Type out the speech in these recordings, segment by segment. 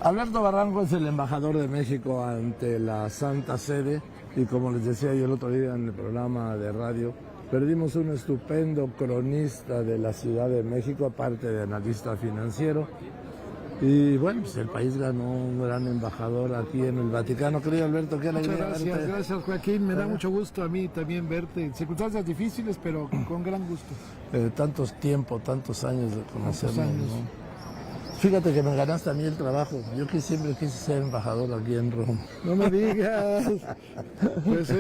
Alberto Barranco es el embajador de México ante la Santa Sede y como les decía yo el otro día en el programa de radio, perdimos un estupendo cronista de la Ciudad de México, aparte de analista financiero. Y bueno, pues el país ganó un gran embajador aquí en el Vaticano. Querido Alberto, qué alegría verte. Gracias Joaquín, me da mucho gusto a mí también verte en circunstancias difíciles, pero con gran gusto. Tantos años de conocernos, ¿no? Fíjate que me ganaste a mí el trabajo. Yo que siempre quise ser embajador aquí en Roma. No me digas. Pues sí.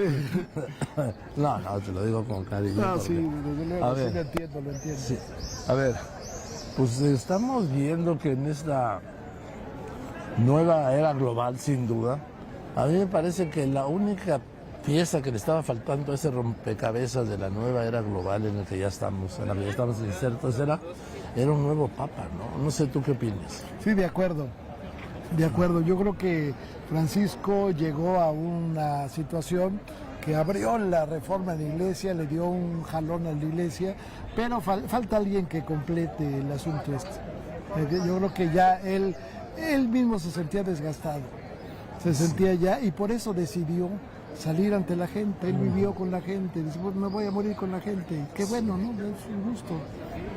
No, te lo digo con cariño. No, sí, desde luego, sí lo entiendo. Sí. A ver, pues estamos viendo que en esta nueva era global, sin duda, a mí me parece que la única pieza que le estaba faltando a ese rompecabezas de la nueva era global en la que ya estamos insertos era un nuevo papa, ¿no? No sé tú qué opinas. Sí, de acuerdo. Yo creo que Francisco llegó a una situación que abrió la reforma de la iglesia, le dio un jalón a la iglesia, pero falta alguien que complete el asunto este. Yo creo que ya él mismo se sentía desgastado, y por eso decidió salir ante la gente. Él vivió con la gente, dice, me voy a morir con la gente. Qué bueno, ¿no? Es un gusto.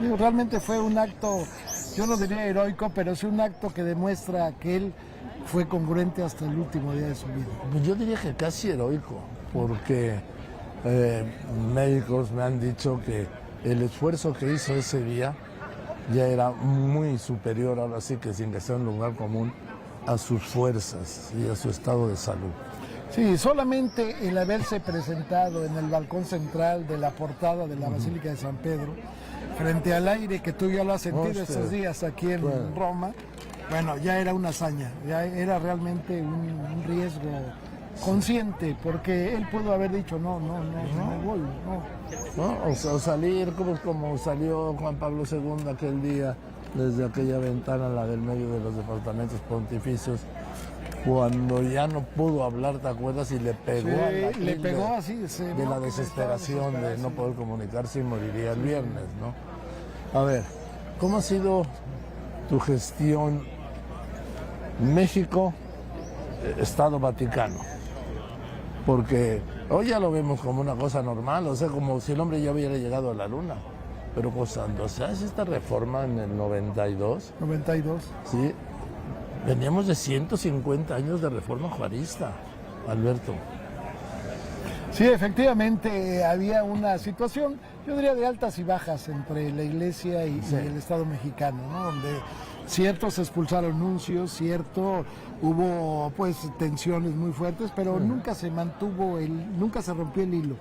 Digo, realmente fue un acto, yo no diría heroico, pero es un acto que demuestra que él fue congruente hasta el último día de su vida. Pues yo diría que casi heroico, porque médicos me han dicho que el esfuerzo que hizo ese día ya era muy superior, ahora sí que sin que sea un lugar común, a sus fuerzas y a su estado de salud. Sí, solamente el haberse presentado en el balcón central de la portada de la Basílica de San Pedro, frente al aire que tú ya lo has sentido estos días aquí en Roma, bueno, ya era una hazaña, ya era realmente un riesgo consciente, porque él pudo haber dicho no me voy, no. O salir como salió Juan Pablo II aquel día, desde aquella ventana, la del medio de los departamentos pontificios, cuando ya no pudo hablar, ¿te acuerdas? Y le pegó así de la desesperación de no poder comunicarse y moriría el viernes, ¿no? A ver, ¿cómo ha sido tu gestión México, Estado Vaticano? Porque hoy ya lo vemos como una cosa normal, o sea, como si el hombre ya hubiera llegado a la luna. Pero pues cuando se hace esta reforma en el 92, sí, veníamos de 150 años de reforma juarista, Alberto. Sí, efectivamente había una situación, yo diría, de altas y bajas entre la iglesia y el Estado mexicano, ¿no? Donde ciertos expulsaron nuncios, hubo pues tensiones muy fuertes, pero nunca se rompió el hilo.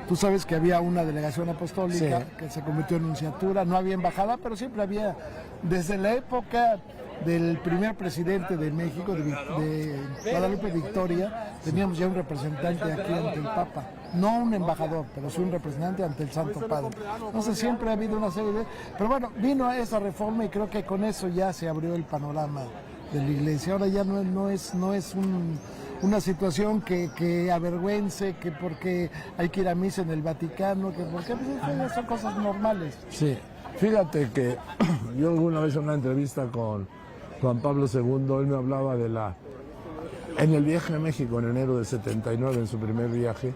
Tú sabes que había una delegación apostólica que se convirtió en nunciatura, no había embajada, pero siempre había, desde la época del primer presidente de México, de Guadalupe Victoria, teníamos ya un representante aquí ante el Papa. No un embajador, pero sí un representante ante el Santo Padre. Entonces siempre ha habido una serie de... Pero bueno, vino a esa reforma y creo que con eso ya se abrió el panorama de la iglesia. Ahora ya no es una situación que avergüence, que porque hay que ir a misa en el Vaticano, que porque pues, son cosas normales. Sí, fíjate que yo alguna vez en una entrevista con Juan Pablo II, él me hablaba en el viaje a México en enero de 79, en su primer viaje,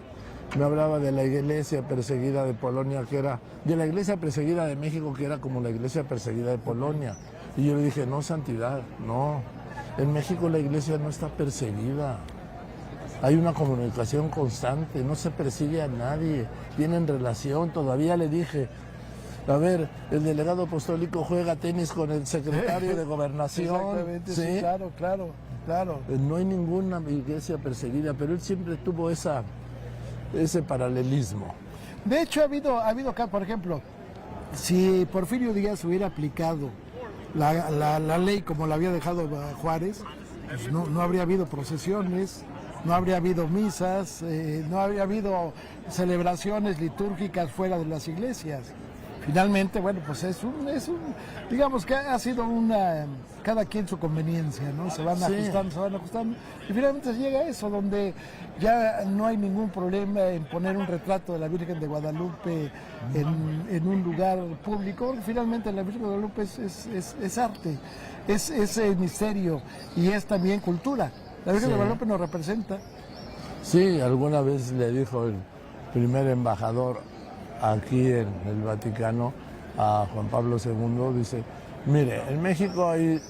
me hablaba de la iglesia perseguida de Polonia, de la iglesia perseguida de México, que era como la iglesia perseguida de Polonia. Y yo le dije, no, santidad, no. En México la iglesia no está perseguida. Hay una comunicación constante, no se persigue a nadie, tienen relación. Todavía le dije, a ver, el delegado apostólico juega tenis con el secretario de Gobernación. Exactamente, sí, claro. No hay ninguna iglesia perseguida, pero él siempre tuvo ese paralelismo. De hecho, ha habido acá, por ejemplo, si Porfirio Díaz hubiera aplicado la ley como la había dejado Juárez, pues no habría habido procesiones, no habría habido misas, no habría habido celebraciones litúrgicas fuera de las iglesias. Finalmente, bueno, pues digamos que ha sido cada quien su conveniencia, ¿no? Se van ajustando, y finalmente se llega a eso, donde ya no hay ningún problema en poner un retrato de la Virgen de Guadalupe en un lugar público. Finalmente la Virgen de Guadalupe es arte. es misterio y es también cultura. La Virgen Sí. de Guadalupe nos representa. Sí, alguna vez le dijo el primer embajador aquí en el Vaticano a Juan Pablo II, dice, mire, en México hay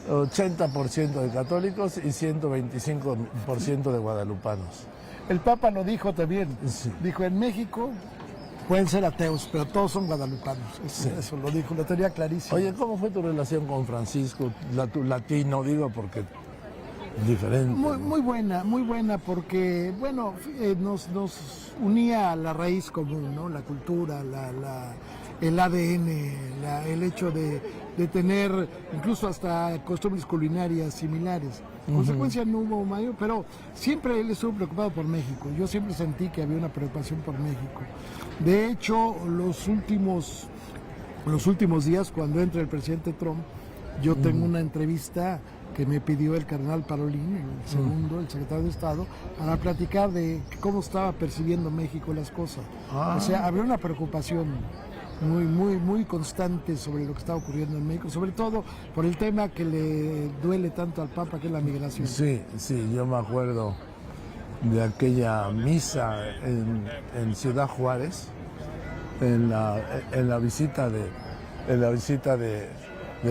80% de católicos y 125% de guadalupanos. El Papa lo dijo también. Sí. Dijo, en México pueden ser ateos, pero todos son guadalupanos. Eso lo dijo, lo tenía clarísimo. Oye, ¿cómo fue tu relación con Francisco? Tu latino, digo, porque diferente. Muy buena, porque, bueno, nos unía a la raíz común, ¿no? La cultura, el ADN, el hecho de tener incluso hasta costumbres culinarias similares. En consecuencia no hubo mayor, pero siempre él estuvo preocupado por México. Yo siempre sentí que había una preocupación por México. De hecho, los últimos días, cuando entra el presidente Trump, yo tengo una entrevista que me pidió el cardenal Parolin, el segundo, el secretario de Estado, para platicar de cómo estaba percibiendo México las cosas. O sea, había una preocupación muy constante sobre lo que está ocurriendo en México, sobre todo por el tema que le duele tanto al Papa, que es la migración. Sí, yo me acuerdo de aquella misa en Ciudad Juárez, en la visita de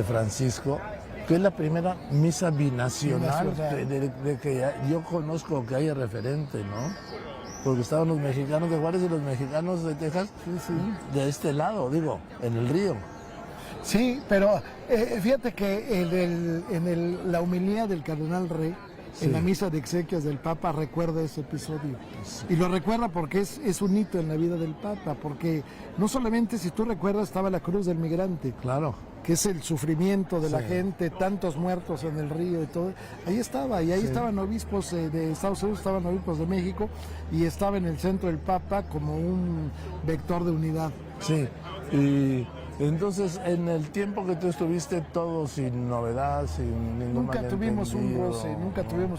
Francisco, que es la primera misa binacional de que yo conozco que haya referente, ¿no? Porque estaban los mexicanos de Juárez y los mexicanos de Texas de este lado, digo, en el río. Sí, pero fíjate que la homilía del cardenal Rey, en la misa de exequias del Papa, recuerda ese episodio. Sí. Y lo recuerda porque es un hito en la vida del Papa, porque no solamente, si tú recuerdas, estaba la cruz del migrante. Claro. Que es el sufrimiento de la gente, tantos muertos en el río y todo. Ahí estaba, y ahí estaban obispos de Estados Unidos, estaban obispos de México, y estaba en el centro el Papa como un vector de unidad. Sí, y entonces en el tiempo que tú estuviste todo sin novedad, sin ningún Nunca tuvimos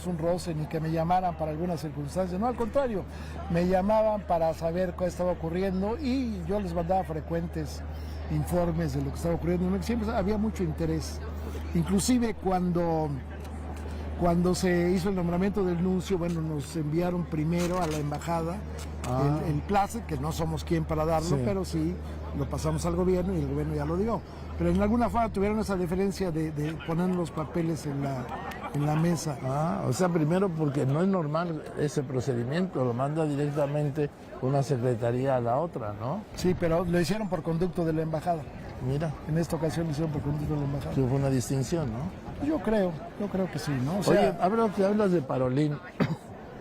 un roce, ni que me llamaran para alguna circunstancia. No, al contrario, me llamaban para saber qué estaba ocurriendo y yo les mandaba frecuentes informes de lo que estaba ocurriendo. Siempre había mucho interés. Inclusive cuando se hizo el nombramiento del nuncio, bueno, nos enviaron primero a la embajada el place, que no somos quien para darlo, pero sí lo pasamos al gobierno y el gobierno ya lo dio. Pero en alguna forma tuvieron esa diferencia de poner los papeles en la mesa. O sea, primero porque no es normal ese procedimiento, lo manda directamente una secretaría a la otra, ¿no? Sí, pero lo hicieron por conducto de la embajada. Mira. En esta ocasión lo hicieron por conducto de la embajada. Que fue una distinción, ¿no? Yo creo que sí, ¿no? O sea, oye, ahora que hablas de Parolin,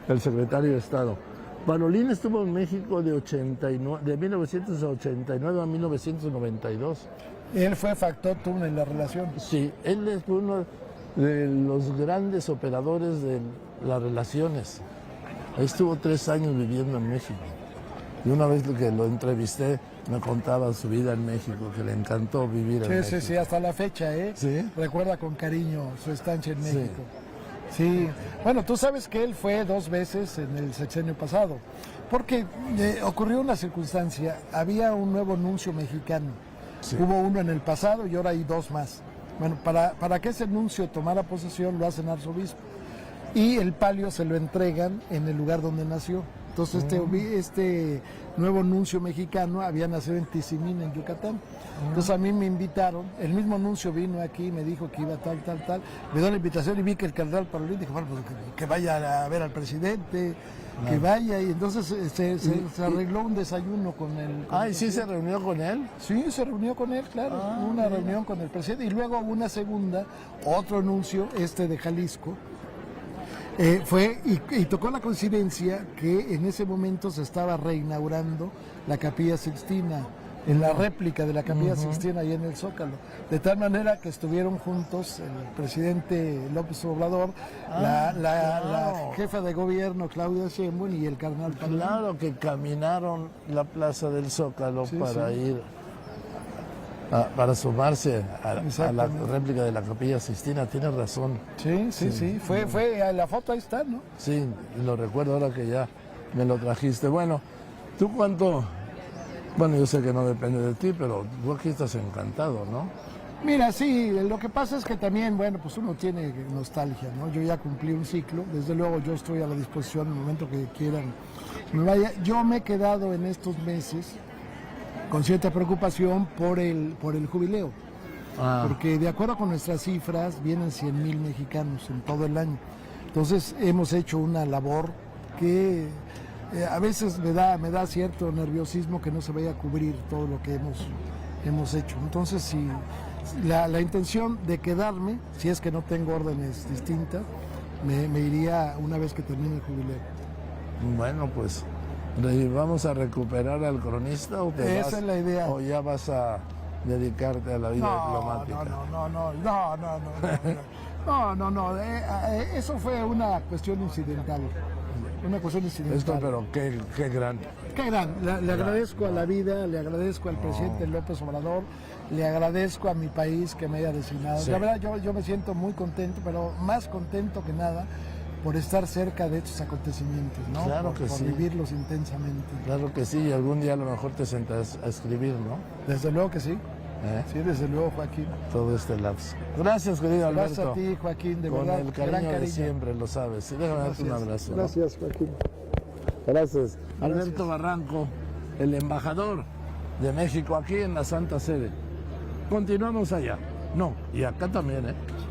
el secretario de Estado. Parolin estuvo en México de 1989 a 1992. Él fue factor túnel en la relación. Sí, él fue uno de los grandes operadores de las relaciones. Ahí estuvo 3 años viviendo en México. Y una vez que lo entrevisté, me contaba su vida en México, que le encantó vivir en México. Sí, hasta la fecha, ¿eh? ¿Sí? Recuerda con cariño su estancia en México. Sí. Bueno, tú sabes que él fue 2 veces en el sexenio pasado, porque ocurrió una circunstancia, había un nuevo nuncio mexicano. Sí. Hubo uno en el pasado y ahora hay 2 más. Bueno, para que ese nuncio tomara posesión lo hacen arzobispo y el palio se lo entregan en el lugar donde nació. Entonces este nuevo nuncio mexicano había nacido en Tizimín, en Yucatán. Entonces a mí me invitaron, el mismo nuncio vino aquí, me dijo que iba tal, me dio la invitación y vi que el cardenal Parolin dijo, bueno, pues que vaya a ver al presidente, que vaya, y entonces se arregló un desayuno con el... ¿Y sí se reunió con él? Sí, se reunió con él, claro, una reunión con el presidente, y luego una segunda, otro nuncio, de Jalisco, fue y tocó la coincidencia que en ese momento se estaba reinaugurando la Capilla Sixtina, en la réplica de la Capilla Sixtina ahí en el Zócalo, de tal manera que estuvieron juntos el presidente López Obrador, la jefa de gobierno Claudia Sheinbaum y el cardenal Parolin. Claro, que caminaron la plaza del Zócalo para ir para sumarse a la réplica de la Capilla Sixtina. Tienes razón. Sí. Fue la foto, ahí está, ¿no? Sí, lo recuerdo ahora que ya me lo trajiste. Bueno, ¿tú cuánto? Bueno, yo sé que no depende de ti, pero tú aquí estás encantado, ¿no? Mira, sí, lo que pasa es que también, bueno, pues uno tiene nostalgia, ¿no? Yo ya cumplí un ciclo, desde luego yo estoy a la disposición en el momento que quieran me vaya. Yo me he quedado en estos meses con cierta preocupación por el jubileo, porque de acuerdo con nuestras cifras vienen 100,000 mexicanos en todo el año. Entonces hemos hecho una labor que a veces me da cierto nerviosismo que no se vaya a cubrir todo lo que hemos hecho. Entonces, si la intención de quedarme, si es que no tengo órdenes distintas, me iría una vez que termine el jubileo. Bueno, pues, ¿vamos a recuperar al cronista o Esa es la idea. o ya vas a dedicarte a la vida diplomática? No. Eso fue una cuestión incidental. Esto, pero qué gran. Qué gran. Le agradezco a la vida, le agradezco al presidente López Obrador, le agradezco a mi país que me haya designado. Sí. La verdad, yo me siento muy contento, pero más contento que nada por estar cerca de estos acontecimientos, ¿no? Claro que por sí. vivirlos intensamente. Claro que sí, y algún día a lo mejor te sentas a escribir, ¿no? Desde luego que sí. Sí, desde luego, Joaquín. Todo este lapso. Gracias, querido Alberto. Gracias a ti, Joaquín, de Con verdad. el Gran cariño de cariño. siempre, lo sabes. Déjame darte un abrazo. ¿no? Gracias, Joaquín. Gracias. Alberto Barranco, el embajador de México aquí en la Santa Sede. Continuamos allá. No, y acá también, ¿eh?